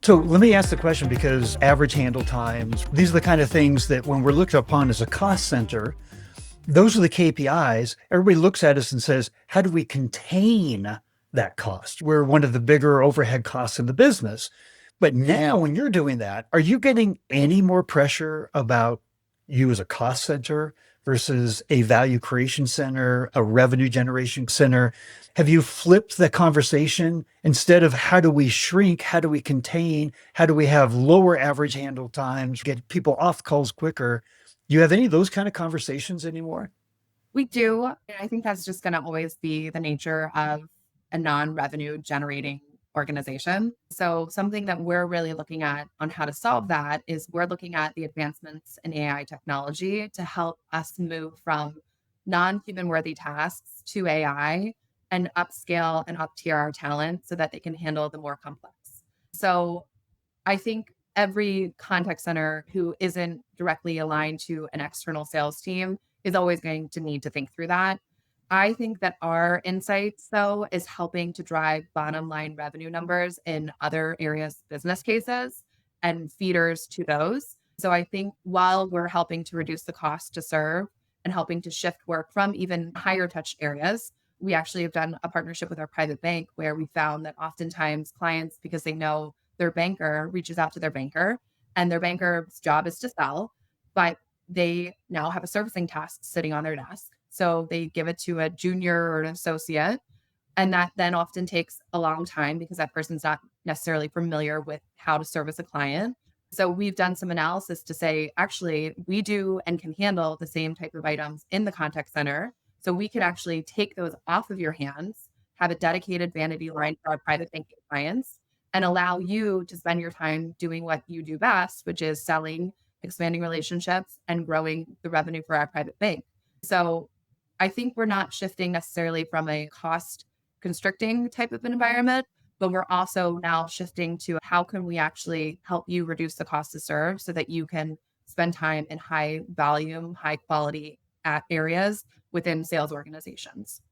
So let me ask the question because average handle times, these are the kind of things that when we're looked upon as a cost center, those are the KPIs. Everybody looks at us and says, how do we contain that cost? We're one of the bigger overhead costs in the business. But now when you're doing that, are you getting any more pressure about you as a cost center versus a value creation center, a revenue generation center? Have you flipped the conversation instead of how do we shrink? How do we contain? How do we have lower average handle times, get people off calls quicker? Do you have any of those kind of conversations anymore? We do. And I think that's just going to always be the nature of a non-revenue generating organization. So something that we're really looking at on how to solve that is we're looking at the advancements in AI technology to help us move from non-human worthy tasks to AI and upscale and up tier our talent so that they can handle the more complex. So I think every contact center who isn't directly aligned to an external sales team is always going to need to think through that. I think that our insights, though, is helping to drive bottom line revenue numbers in other areas, business cases, and feeders to those. So I think while we're helping to reduce the cost to serve and helping to shift work from even higher touch areas, we actually have done a partnership with our private bank where we found that oftentimes clients, because they know their banker reaches out to their banker and their banker's job is to sell, but they now have a servicing task sitting on their desk. So they give it to a junior or an associate. And that then often takes a long time because that person's not necessarily familiar with how to service a client. So we've done some analysis to say, actually, we do and can handle the same type of items in the contact center. So we could actually take those off of your hands, have a dedicated vanity line for our private banking clients, and allow you to spend your time doing what you do best, which is selling, expanding relationships, and growing the revenue for our private bank. So I think we're not shifting necessarily from a cost constricting type of an environment, but we're also now shifting to how can we actually help you reduce the cost to serve so that you can spend time in high volume, high quality at areas within sales organizations.